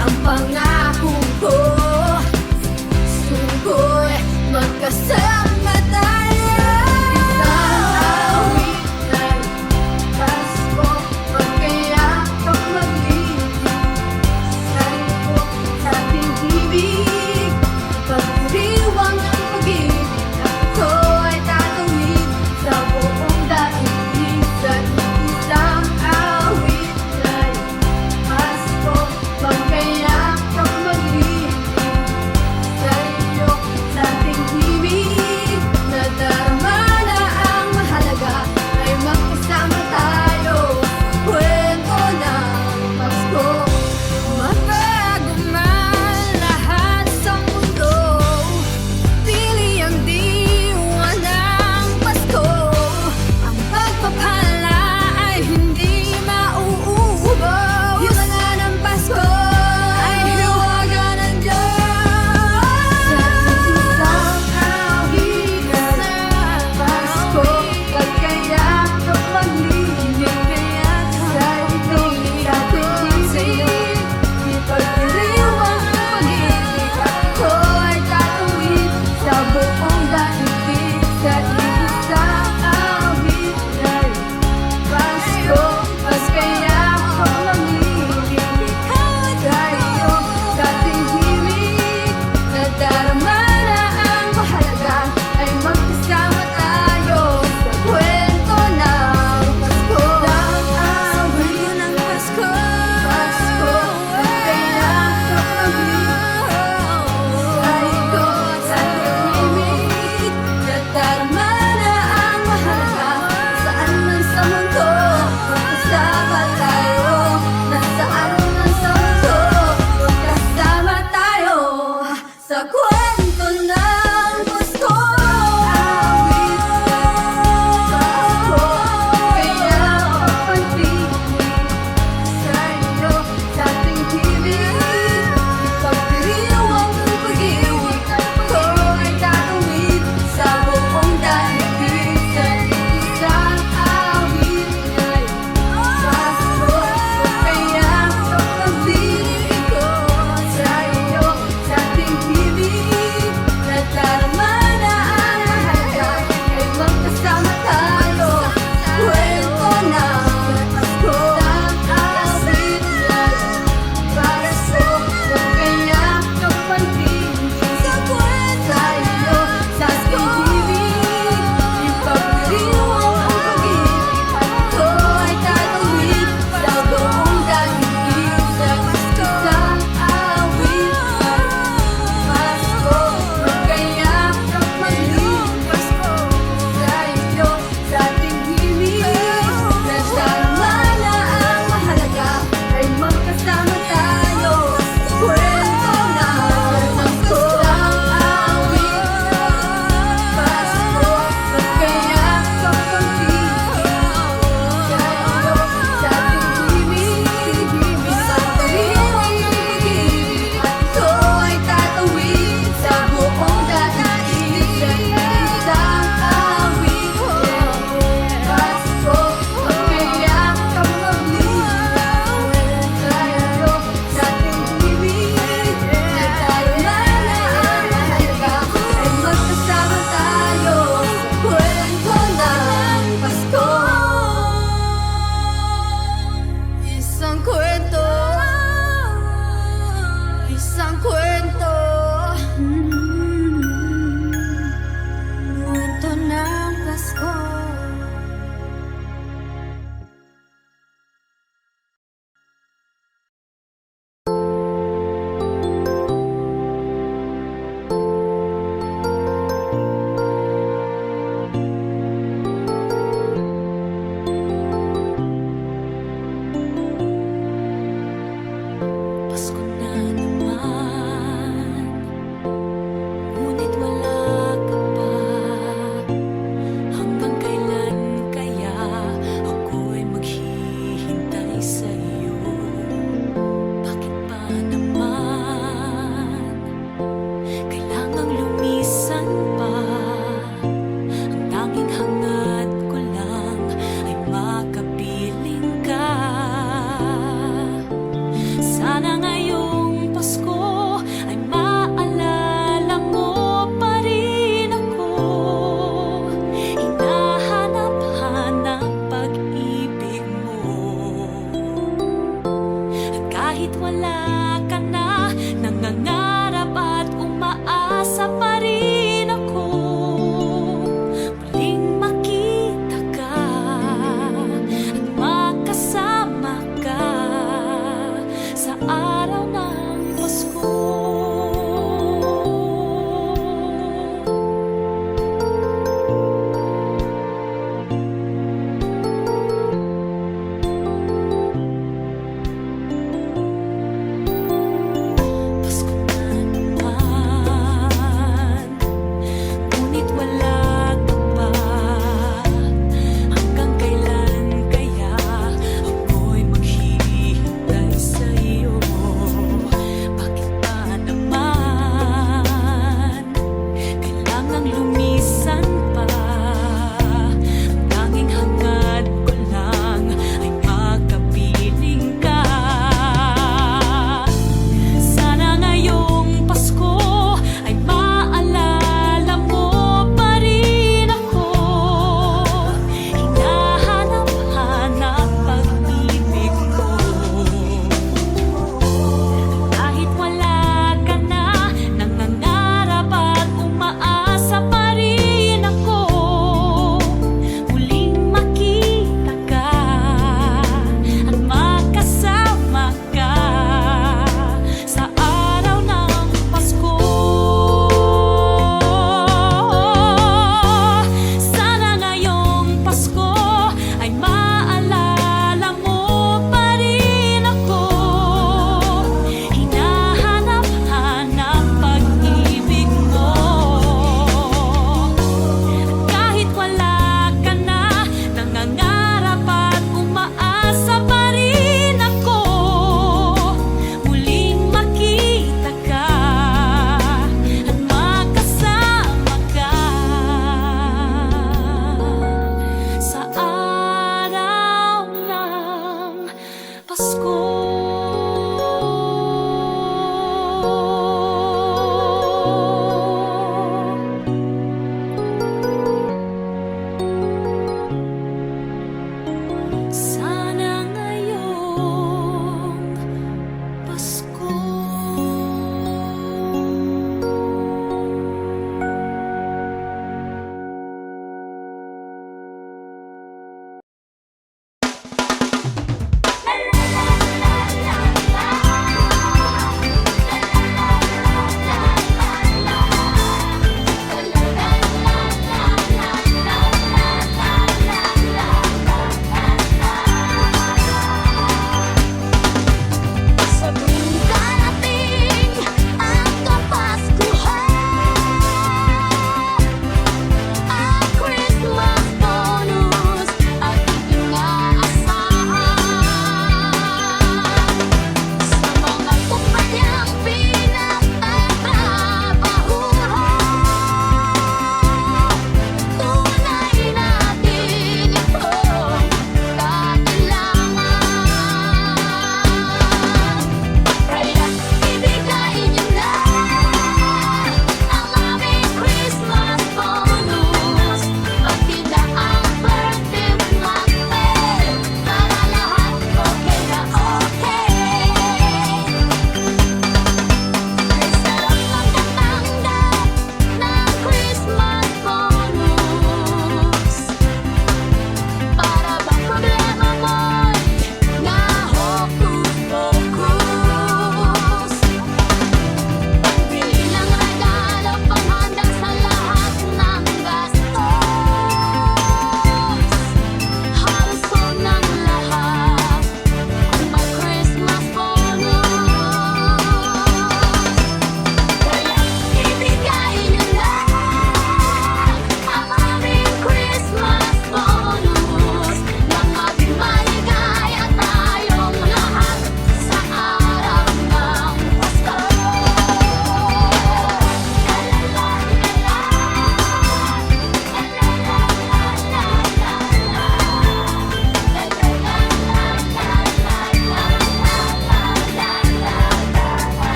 ang pangako ko. Sungko'y magkasama tayo. Isang awit ng Pasko, magkayakap mag-ibig, salubok sa ating ibig, pagdiriwang ng pag-ibig. Ako ay tatawid sa buong daigdig sa isang awit ng Pasko, magkayakap mag-ibig. wala ka na, nangangarap at umaasa pa rin ako. Muling makita ka at makasama ka sa araw ng Pasko. Pasko na naman, ngunit wala ka pa. Hanggang kailan kaya ako'y maghihintay sa'yo?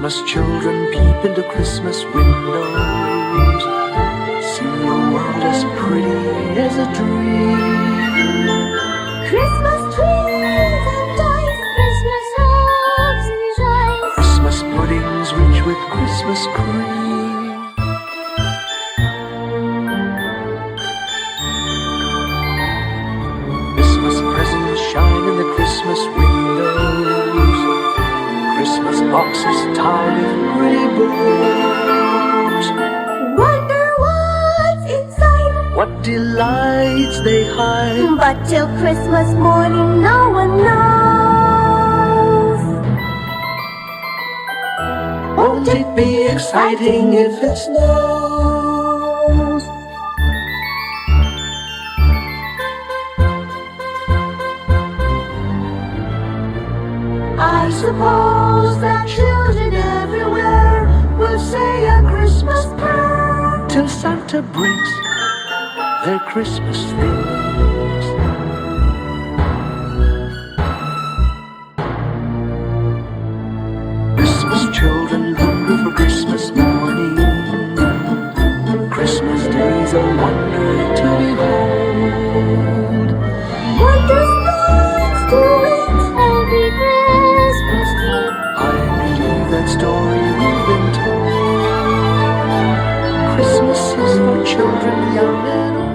Christmas children peep into Christmas windows, see a world as pretty as a dream. Christmas trees and toys, Christmas hopes and joys. Christmas puddings rich with Christmas cream. Christmas presents shine in the Christmas windows, Christmas boxes tied in pretty bows. Wonder what's inside, What delights they hide. but till Christmas morning no one knows. Won't it be exciting if it snows? I suppose that children everywhere will say a Christmas prayer. Till Santa brings their Christmas things. Christmas children hunger for Christmas morning. Christmas day's a wonder to behold. Wondrous things to it every Christmas Eve. I believe that story we've been told. Christmas is for children young and old.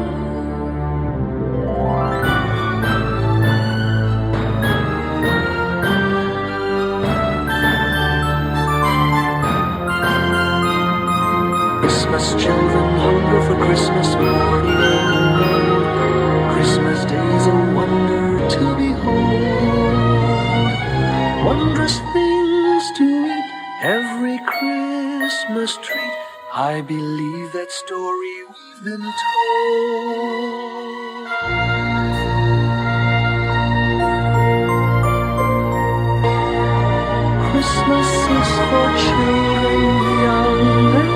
Christmas children hunger for Christmas morning. Christmas day's a wonder to behold. Wondrous things to eat, every Christmas treat. I believe that story we've been told. Christmas is for children young and old.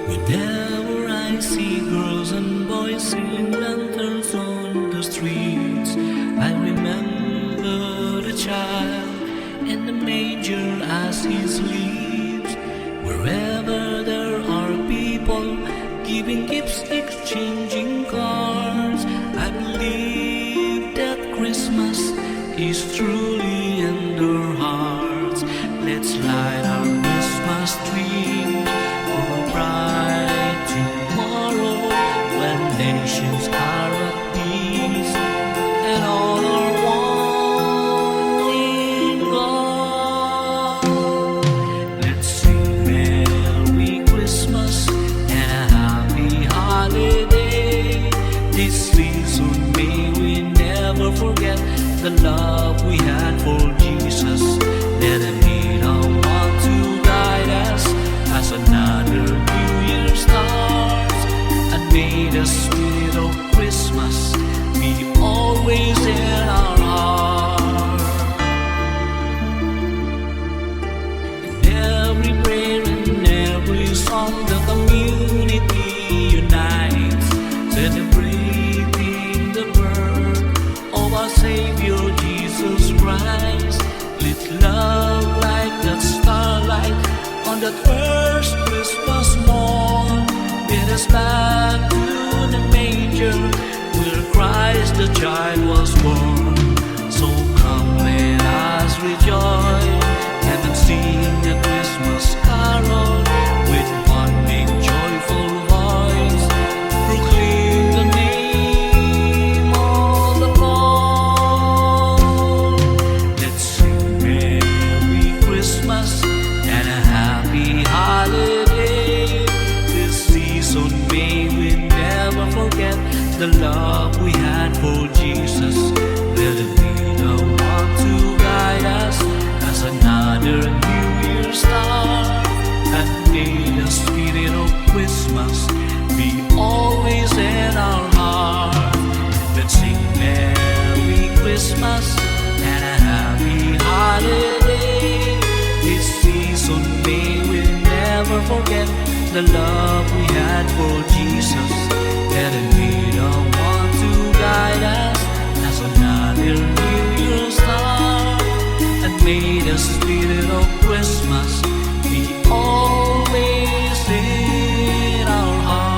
Whenever I see girls and boys singing lanterns on the streets, I remember the child in the manger as he sleeps. Wherever there are people giving gifts, exchanging cards, I believe that Christmas is truly in their hearts. Let's light our Christmas tree for a bright tomorrow, when nations are at peace and all are one in God. Let's sing Merry Christmas and a Happy Holiday. This season may we never forget the love we had for Jesus. Let him be the one to guide us as another New Year starts, and may the spirit of Christmas be always in our heart. In every prayer and every song, the community unites, celebrating the birth of our Savior Jesus Christ. Let love like that starlight on that first Christmas morn get us back to the manger where Christ the child was born. So come, let us rejoice and then sing a Christmas carol with one big joyful voice, proclaim the name of the Lord. Let's sing Merry Christmas and a Happy Holiday. This season may we never forget the love we had for Jesus. never forget the love we had for Jesus. Letting be the one to guide us as another New Year star. And may the spirit of Christmas be always in our heart.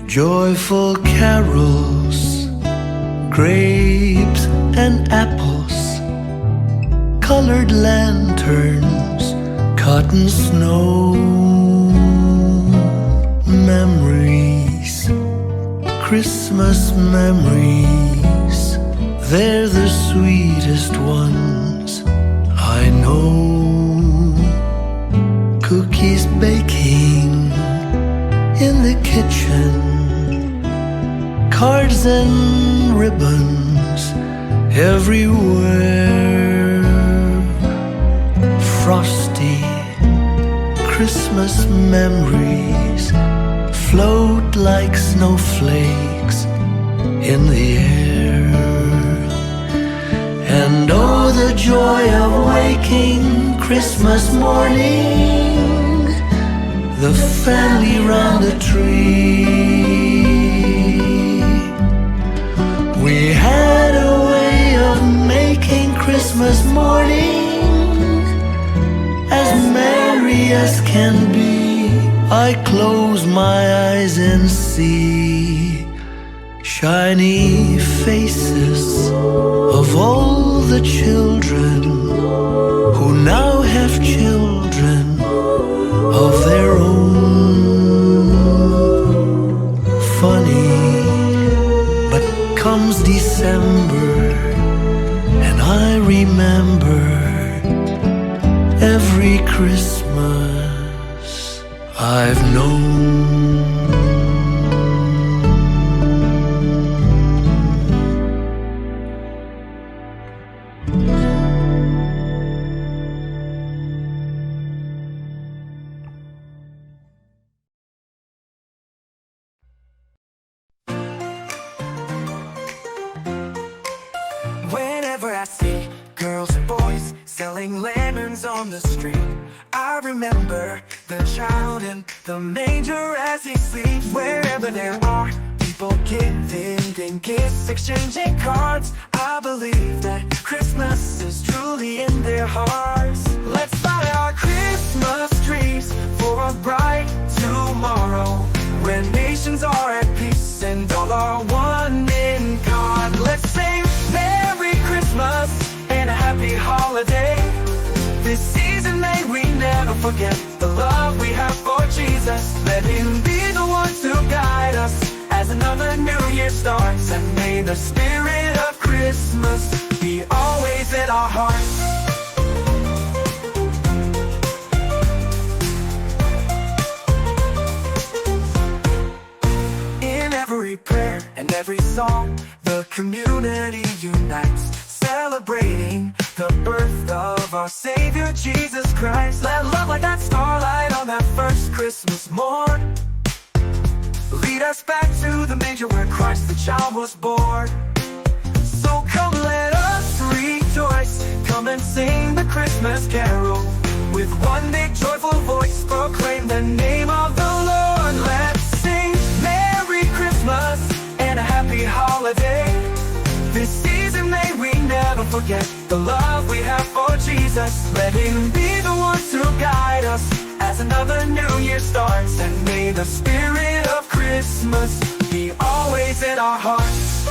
Joyful carols, grapes and apples, colored lanterns, cotton snow, memories, Christmas memories, they're the sweetest ones I know. Cookies baking in the kitchen, cards and ribbons everywhere. Frosty Christmas memories float like snowflakes in the air. And oh, the joy of waking Christmas morning, the family round the tree. We had a way of making Christmas morning as merry as can be. I close my eyes and see shiny faces of all the children who now have children of their own. Funny, but comes December and I remember every Christmas I've known. Whenever I see girls and boys selling lemons on the street, I remember the child in the manger as he sleeps. Wherever there are people giving gifts, exchanging cards, I believe that Christmas is truly in their hearts. Let's light our Christmas trees for a bright tomorrow, where nations are at peace and all are one in God. Let's sing Merry Christmas and a happy holiday. This season may we never forget the love we have for Jesus. Let Him be the one to guide us as another new year starts. And may the spirit of Christmas be always in our hearts. In every prayer and every song, the community unites, celebrating the birth of our Savior Jesus Christ. Let love like that starlight on that first Christmas morn lead us back to the manger where Christ the child was born. So come let us rejoice, come and sing the Christmas carol. With one big joyful voice proclaim the name of the Lord. Let's sing Merry Christmas and a happy holiday. This season may we never forget the love we have for Jesus. Let Him be the one to guide us as another new year starts. And may the spirit of Christmas be always in our hearts.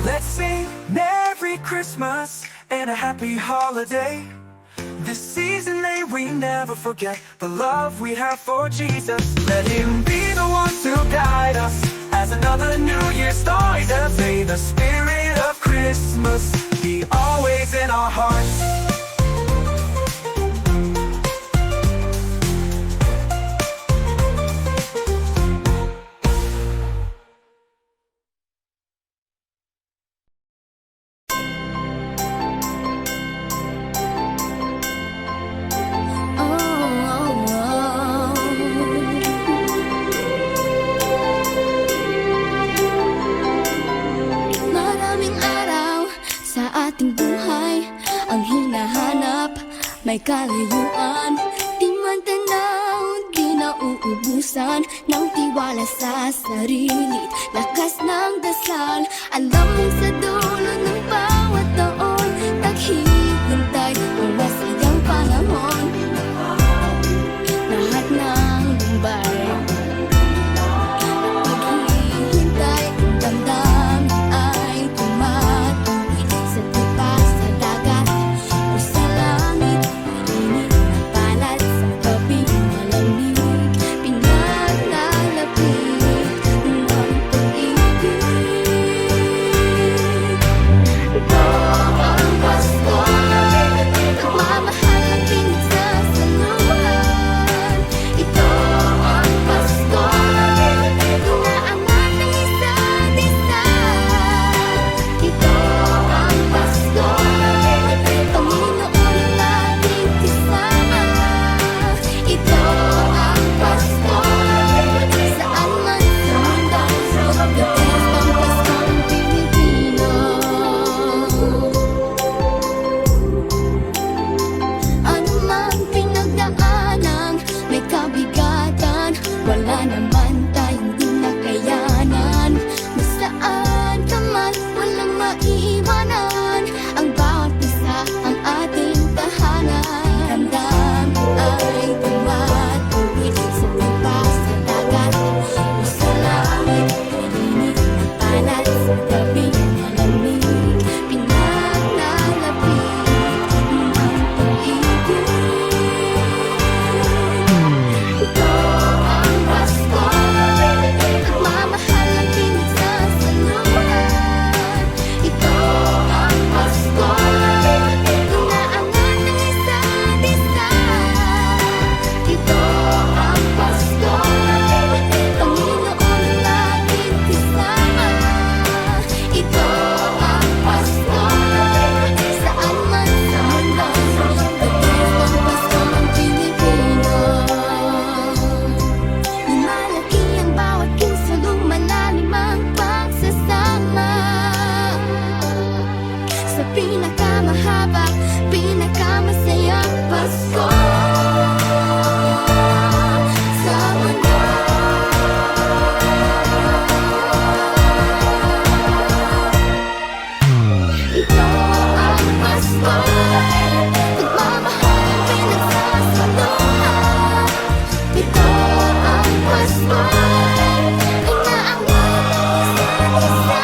Let's sing Merry Christmas and a happy holiday. This season may we never forget the love we have for Jesus. Let Him be the one to guide us as another new year starts. And may the spirit of Christmas be always in our hearts. ating buhay ang hinahanap. May kalayuan, di man tanaw, di nauubusan ng tiwala sa sarili, lakas ng dasal. Alam mong sa dulo ng bawat taon, naghihintay ang masayang panahon. Lahat ng lumbay, naghihintay, ang damdamin ay tumatuwid sa tipa, sa dagat o sa langit. Init na palad sa gabi, malamig, pinalalapit ng pag-ibig. Ito ang Pasko, nagmamahal ang pinagsasaluhan. Ito ang Pasko, inaangat ang isa't isa. Ito ang Pasko, Panginoon ang laging kasama. Ito ang Pasko, saan man sa mundo, the best ang Paskong Pilipino. Ano mang pinagdaanan, may kabigatan, wala naman tayong di nakayanan. Nasaan ka man, walang maiiwanan, ang bawat isa ang ating tahanan. Ramdam ay tumatuwid sa tipa, sa dagat o sa langit. Init na palad sa gabi, malamig, pinalalapit ng pag-ibig. Ito ang Pasko, nagmamahal ang pinagsasaluhan. Ito ang Pasko, inaangat ang isa't isa. Ito ang Pasko, Panginoon ang laging kasama. Ito ang Pasko, saan man sa mundo, the best ang Paskong Pilipino. Lumalaki ang bawat kilos, lumalalim ang pagsasama. Sa pinakamahaba, pinakamasayang Pasko sa mundo. Ito ang Pasko, nagmamahal ang pinagsasaluhan. Ito ang Pasko, inaangat ang isa't isa.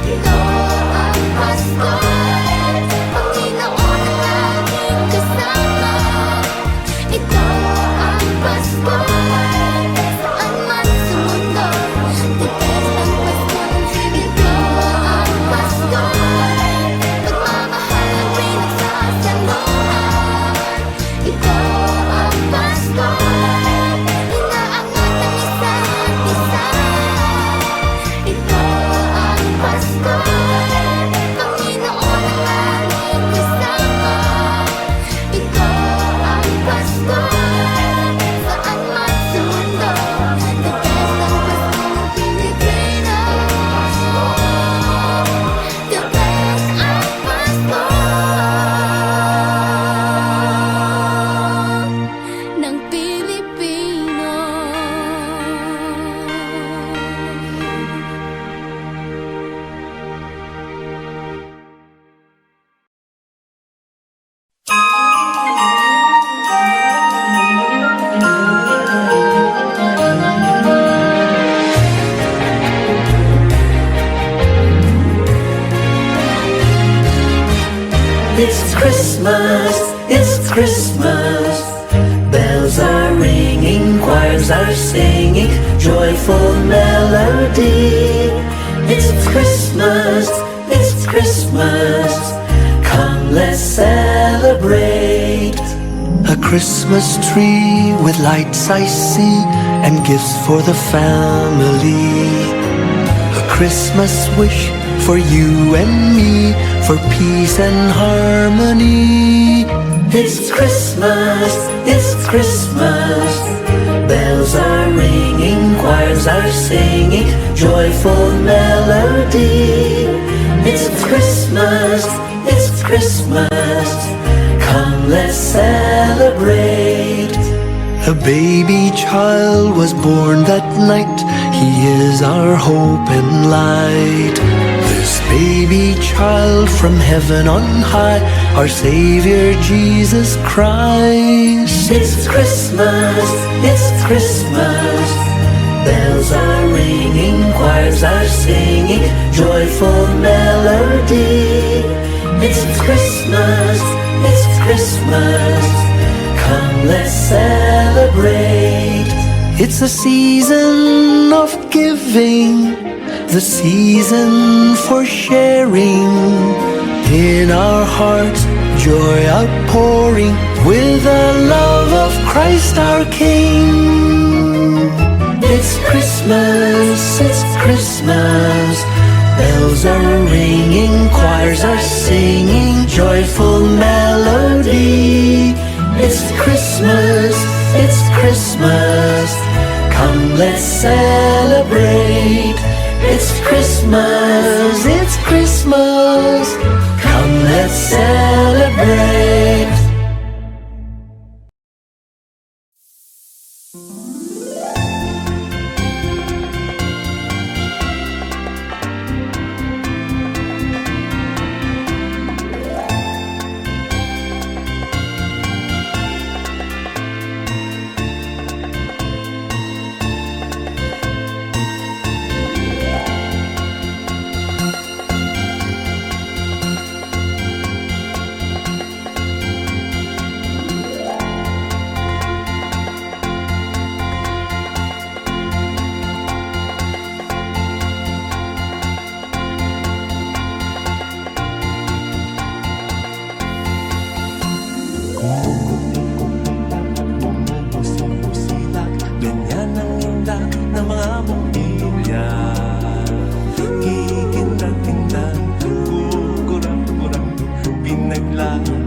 Ito ang Pasko, Panginoon ang laging kasama. Ito ang Pasko, saan man sa mundo, the best ang Paskong Ito ang Pasko, nagmamahal ang pinagsasaluhan. Ito ang Pasko, inaangat ang isa't isa. Ito ang Pasko, Panginoon ang laging kasama. Ito ang Pasko, saan man sa mundo, the best ang Paskong Pilipino. The best ang Pasko ng Pilipino. It's Christmas, it's Christmas. Bells are ringing, choirs are singing, joyful melody. It's Christmas, it's Christmas. Come, let's celebrate. A Christmas tree with lights I see, and gifts for the family. A Christmas wish for you and me, for peace and harmony. It's Christmas, it's Christmas. Bells are ringing, choirs are singing, joyful melody. It's Christmas, it's Christmas. Come, let's celebrate. A baby child was born that night. He is our hope and light. This baby child from heaven on high, our Savior Jesus Christ. It's Christmas, it's Christmas. Bells are ringing, choirs are singing, joyful melody. It's Christmas, it's Christmas. Come, let's celebrate. It's a season of giving, the season for sharing. In our hearts, joy outpouring, with the love of Christ our King. It's Christmas, it's Christmas. Bells are ringing, choirs are singing, joyful melody. It's Christmas, it's Christmas. Come, let's celebrate. It's Christmas, it's Christmas. Come, let's celebrate.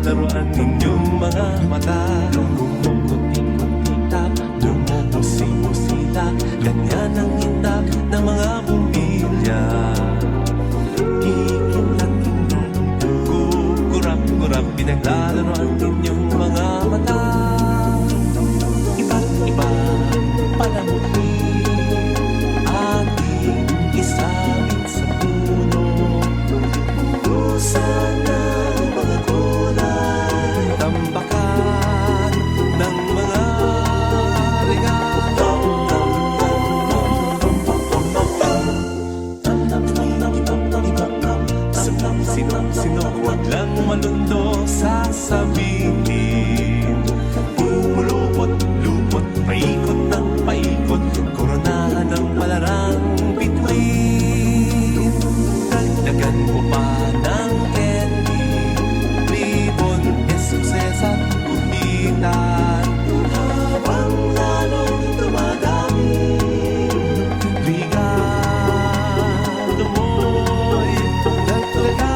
Laruan ninyong mga mata, ikot-ikot-itap, dumusing-musila, ganyan ang hindap ng mga bumbilya. Kikinat-kinat, kukurap-kurap, pinaglalaroan ninyong mga mata. Iba't iba palamuti, ating isawin sa puno. Sana mga kulay, tambakan ng mga regalo. Sino, huwag lang malundo sasabihin. Pumulupot, lupot, paikot ng paikot, koronahan ng palarang bituin. Dagdagan mo pa ng candy, ribbon, sukses at gupitan. Habang lalong dumadami, regalo mo'y dagdagan.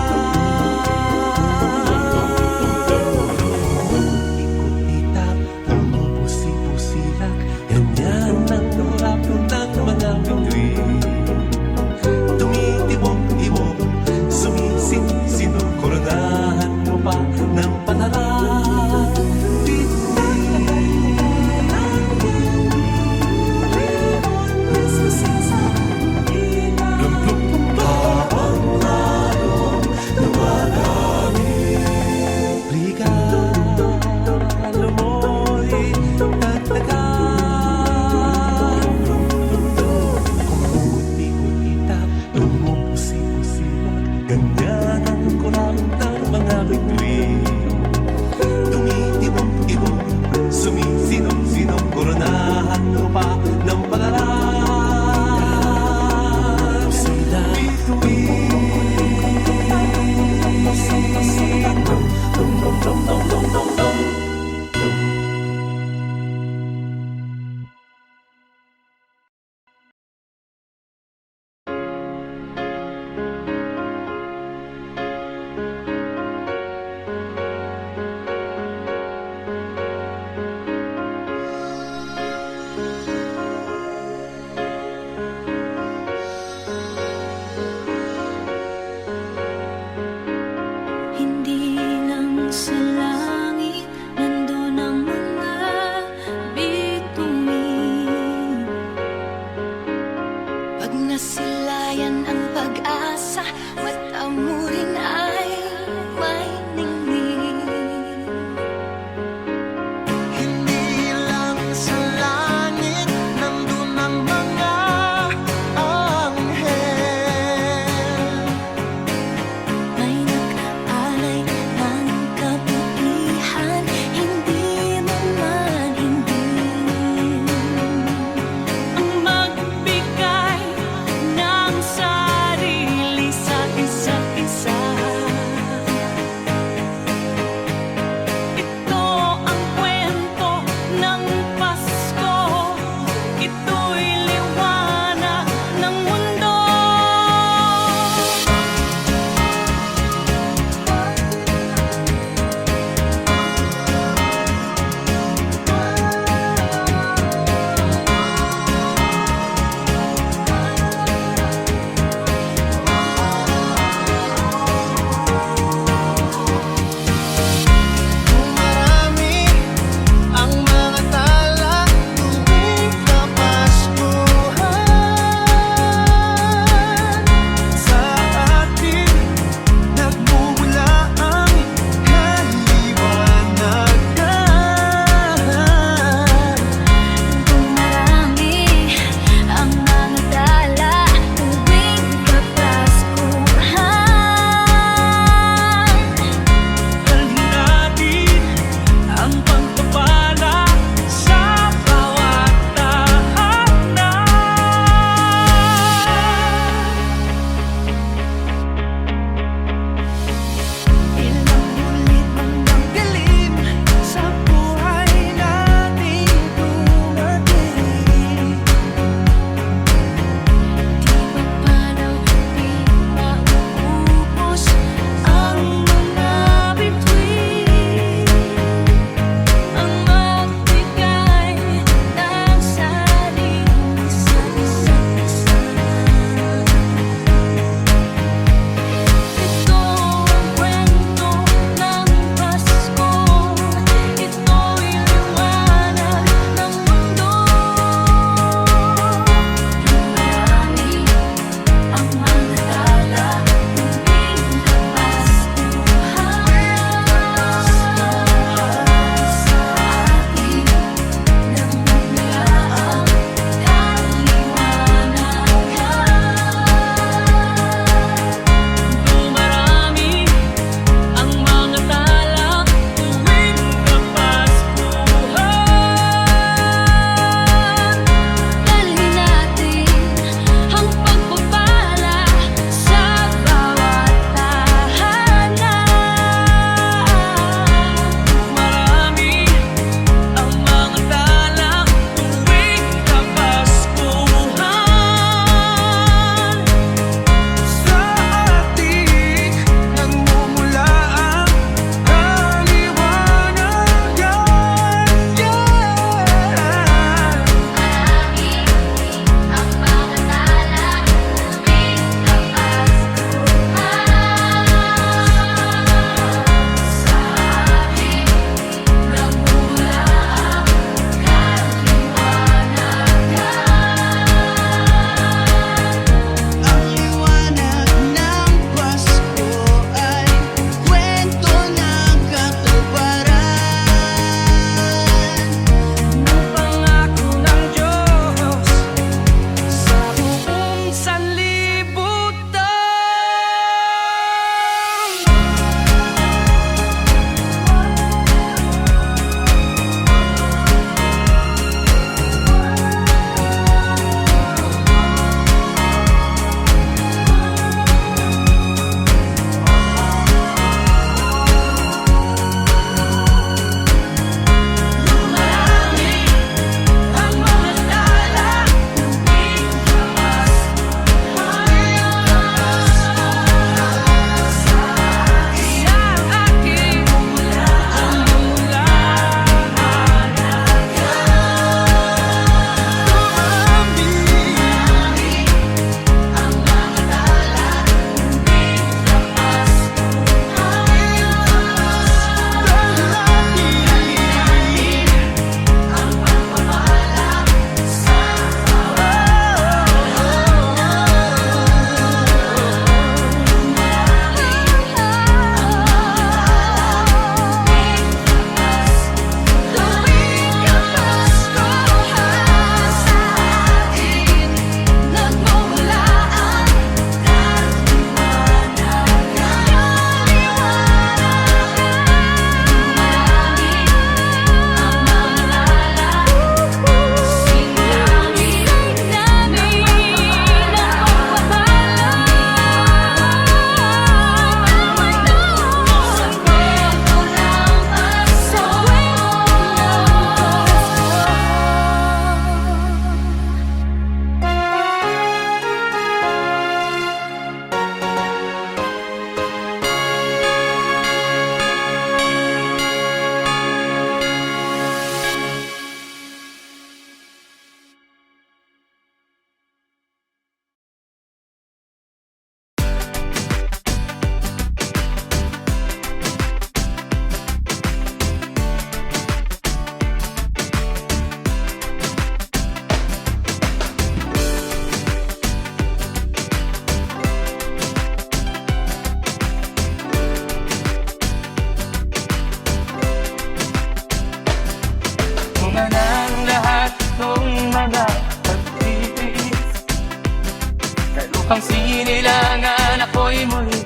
Upang sinilangan ako'y muli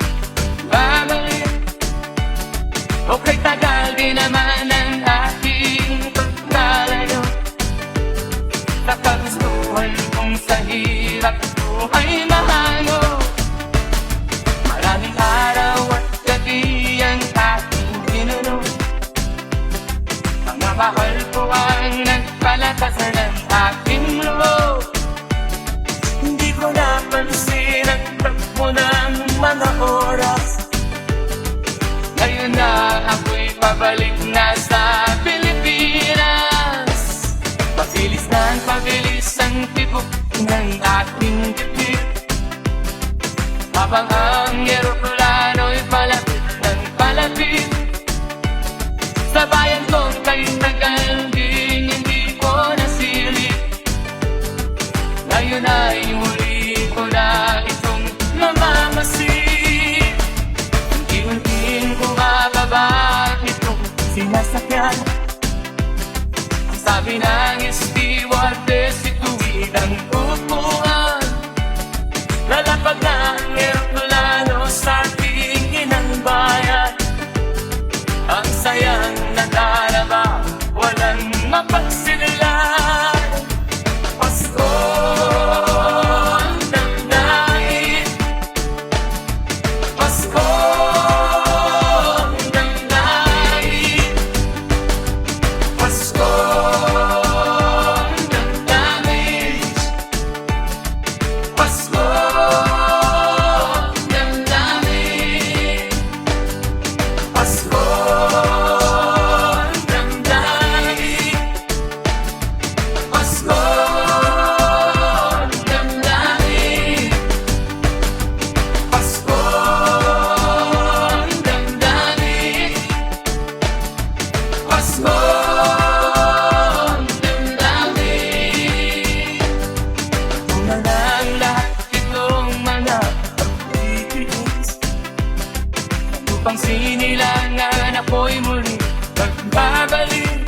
babalik. Okay, tagal din naman ang aking pagkalayo. Nakagustuhan kong sa hirap buhay mahango. Maraming araw at gabi ang aking ginuno. Mga mahal ko ang nagpalakasan ng aking loob. Hindi ko napansin ang takbo ng mga oras. Ngayon na ako'y pabalik na sa Pilipinas. Pabilis ang tibok ng aking dibdib. Habang ang eroplano'y palapit ng palapit. Sa bayan kong kay tagal din hindi ko nasilip. Ngayon ay muli ko na itong namamasid. Unti-unting bumababa itong sinasakyan. Ang sabi ng stewardess, ituwid ang upuan. Lalapag na ang eroplano sa ating inang bayan. Ang sayang nadarama, walang mapagsilan. Pasko ang damdamin. Pasko ang damdamin. Pasko ang damdamin. Pasko ang damdamin. Pasko ang damdamin. Pasko ang damdamin. Pasko ang damdamin. Pasko ang damdamin. Una ng lahat itong mga pagtitiis. Upang sinilangan ako'y muli magbabalik.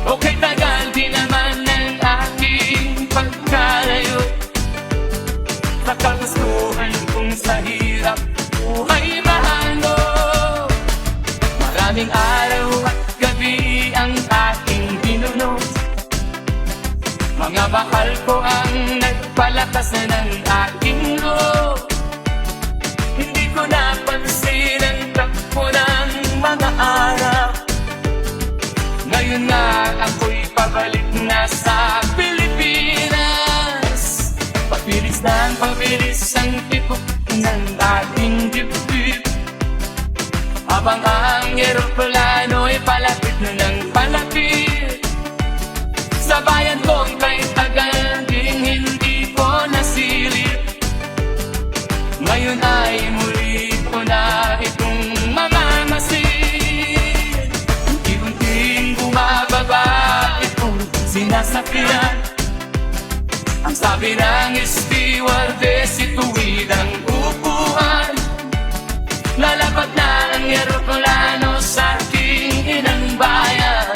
Okay, tagal din naman ang aking pagkalayo. Nakagustuhan kong sa hirap buhay mahango. Maraming araw at gabi ang aking binuno. Mga mahal ko ang nagpalakas na ng aking loob. Hindi ko napansin ang takbo ng mga araw. Ngayon na ako'y pabalik na sa Pilipinas. Pabilis ang tibok ng ating dibdib. Habang ang eroplano'y palapit na ng palapit. Sa bayan kong kay tagal ding hindi ko nasilip. Ngayon ay muli ko na itong mamamasid. Unti-unting bumababa itong sinasakyan. Ang sabi ng stewardess, ituwid ang upuan. Lalapag na ang eroplano sa ating inang bayan.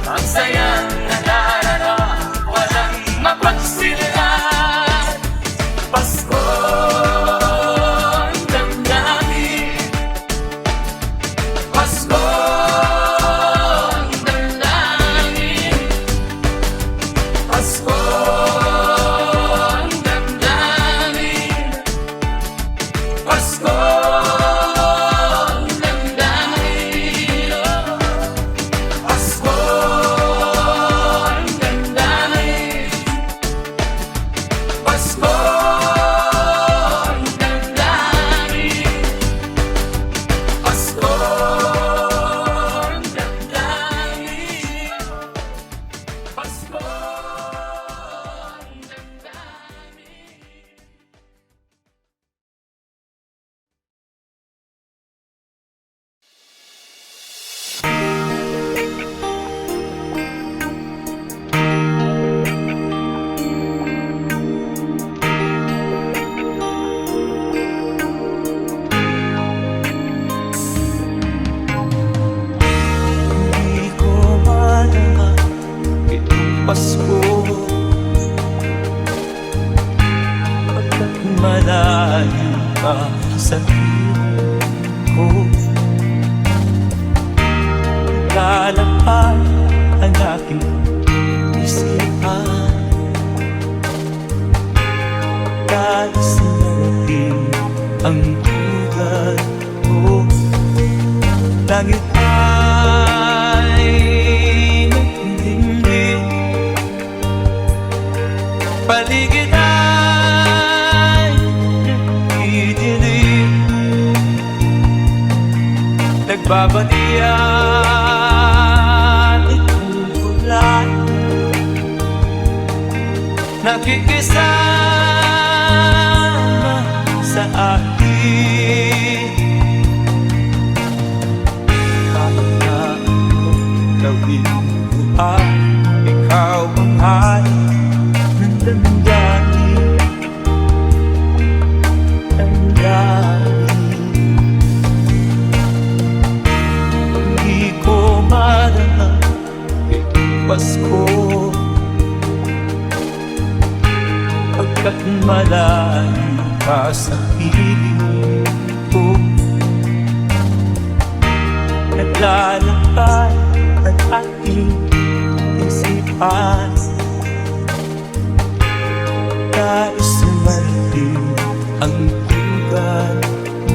Ang sayang nadarama, walang mapagsilan. Pasko ang damdamin. Pasko ang damdamin. Pasko ang damdamin. Pasko Langit ay nagdilim, paligid ay nagdidilim, nagbabatian itong ulan, nakikisama sa akin. Kahit na anong gawin mo ay ikaw ang hari ng damdamin, damdamin. Hindi ko marahang Pasko, pagkat malayo ka sa piling ko. Naglalakad ang aking isipan, nais sumaling ang lugar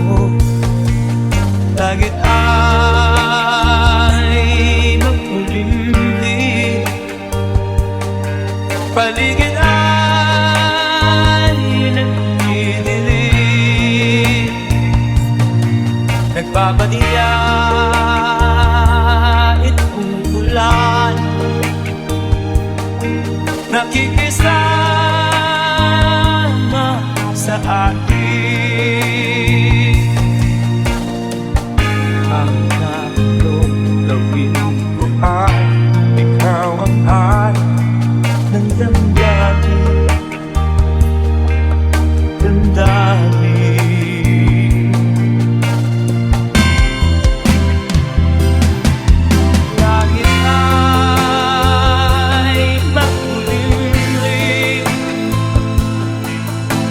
mo. Langit ay makulimlim, paligid ay nagdidilim, nagbabatiya itong ulan, nakikisama sa akin. Ang anong gawin ko ay ikaw ang hari ng damdamin, damdamin. Langit ay makulimlim,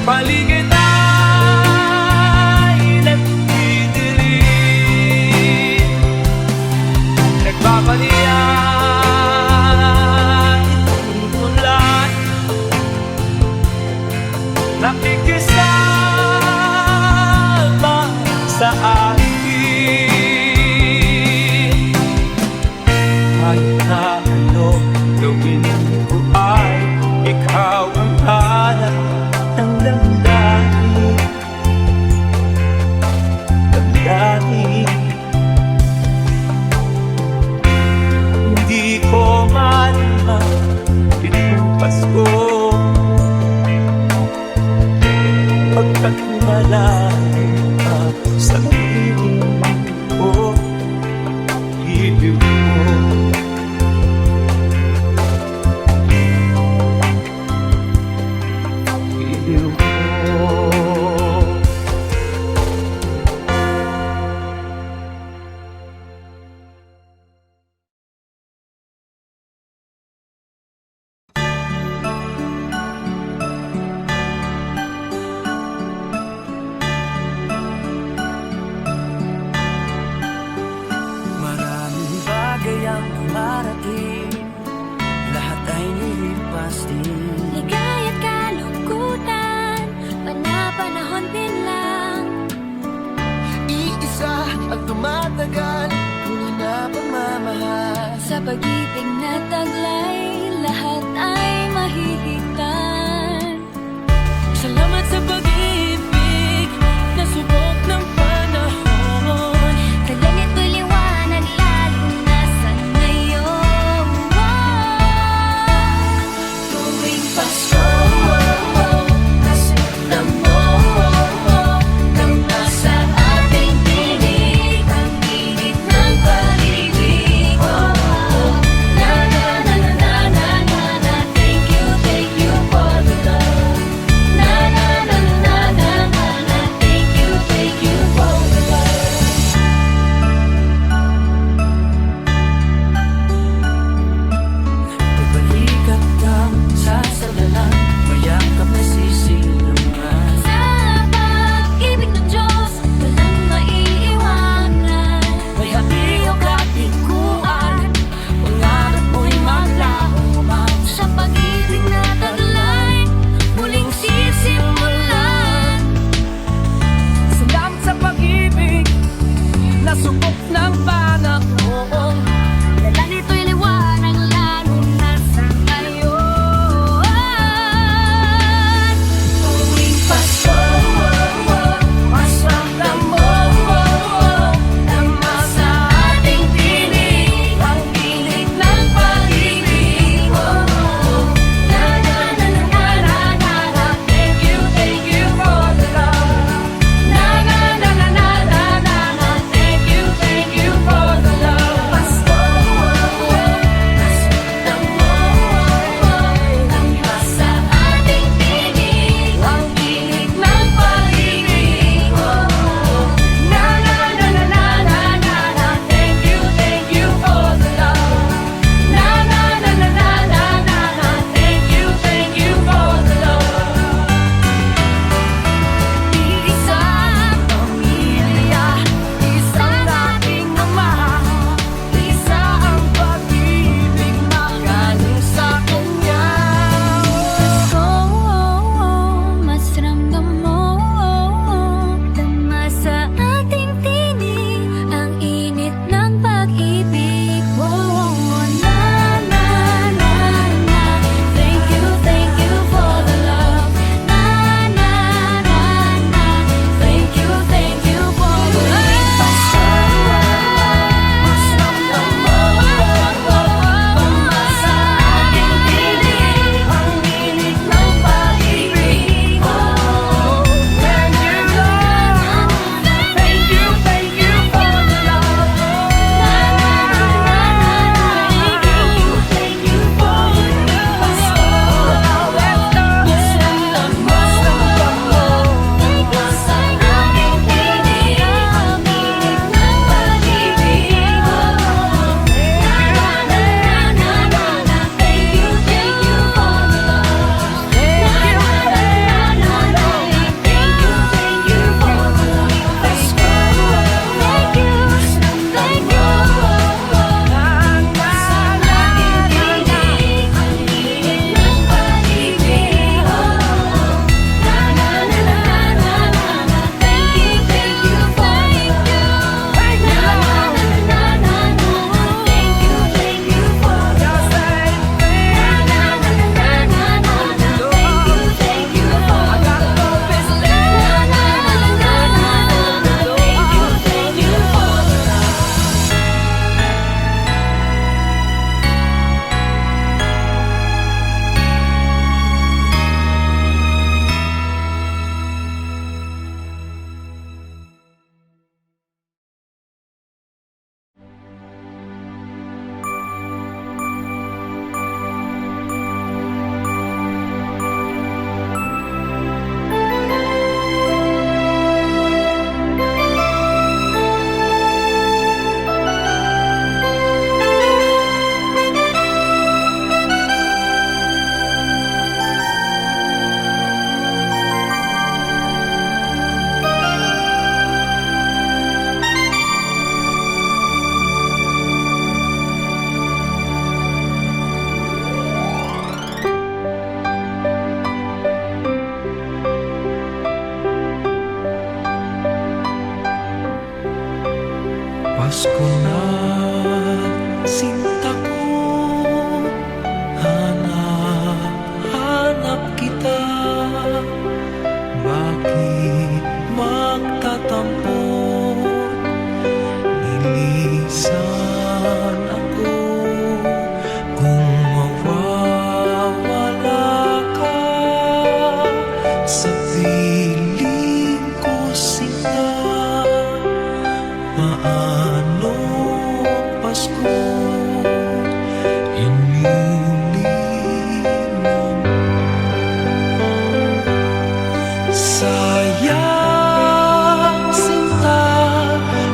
paligid ay nagdidilim, nagbabalian itong ulan, nakikisama sa akin. Kahit na ano gawin ko ay ikaw ang hanap ng damdamin, damdamin. Hindi ko malamang itong Pasko, pagkat malayo ka sa piling ko. Ibig mo, ibig mo. Maraming bagay ang dumarating, lahat ay nilipas din. Ligaya't kalungkutan, panapanahon din lang. Iisa ang tumatagal, tunay na pagmamahal. Sa pag-ibig na taglay, lahat ay mahihigtan. Salamat sa pag-ibig na subok ng panahon. Kalangit ko'y liwanag, lalo na sa ngayon. Tuwing Pasko, kasama mo nang nasa ating piling ang init ng pag-ibig. Na na na na na na na na, thank you for the love. Na na na na na na na, thank you for the love. Pagbalikat ang sasalan, mayakap na sisilungan. Sa pag-ibig ng Diyos, walang maiiwanan. May habiyong katikuan, pangarap mo'y maglaho man. Sa pag-ibig na taglay, muling sisimulan. Salamat sa pag-ibig na subok ng Pasko na, sinta ko, hanap kita. Bakit magtatampo? Nilisan ako kung mawawala ka sa piling ko, sinta. Paano Pasko inilinang? Sayang, sinta,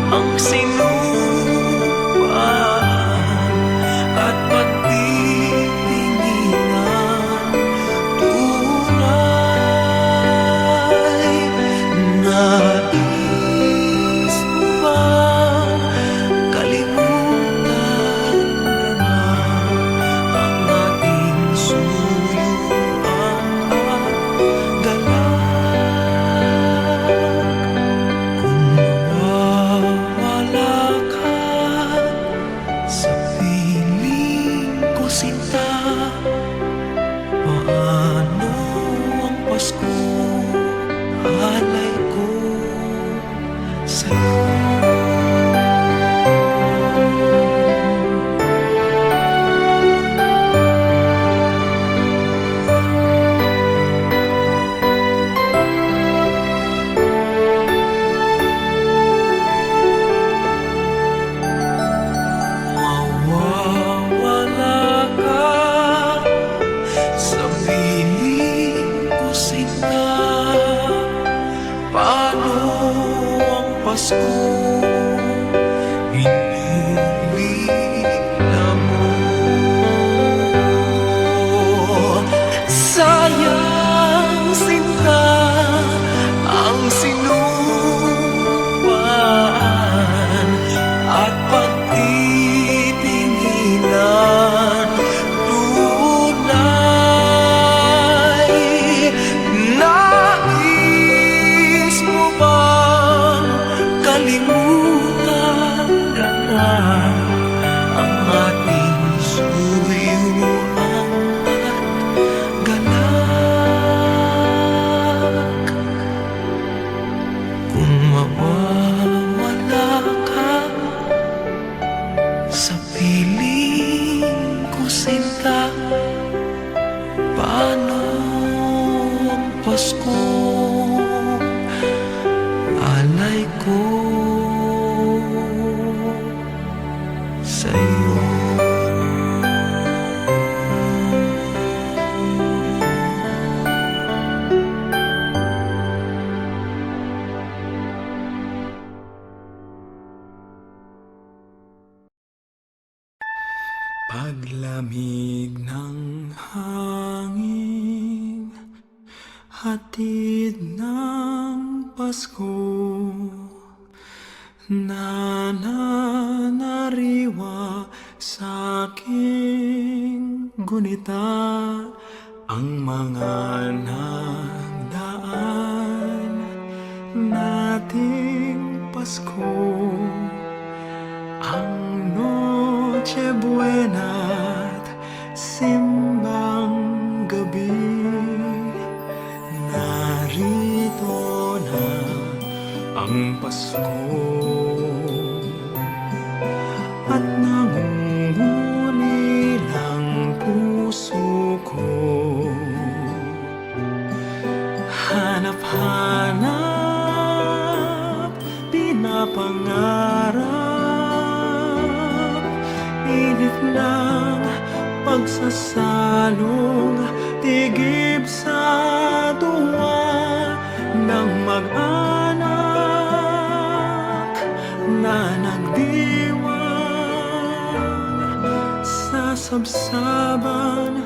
ang sinuman at pagtitinginan. Tunay, nais mo bang kalimutan na ang ating suyuan at galak? Kung mawawala ka sa piling ko, sinta, paano ang Pasko? Alay ko sa'yo. Mawawala ka sa piling ko, sinta, paano ang Pasko inilila mo? Sayang, sinta, ang sinuman at pagtitinginan. Tunay, nais mo bang kalimutan na ang ating suyuan at galak? Kung mawawala ka sa piling ko, sinta, paano ang Pasko? Alay ko sa'yo. Paglamig ng hangin, hatid ng Pasko, nananariwa sa aking gunita ang mga nagdaan nating Pasko. Ang Noche Buena't simbang gabi, narito na ang Pasko at nangungulilang puso ko. Hanap-hanap, pinapangarap, init ng pagsasalong tigib sa tuwa ng mag-anak na nagdiwang sa sabsaban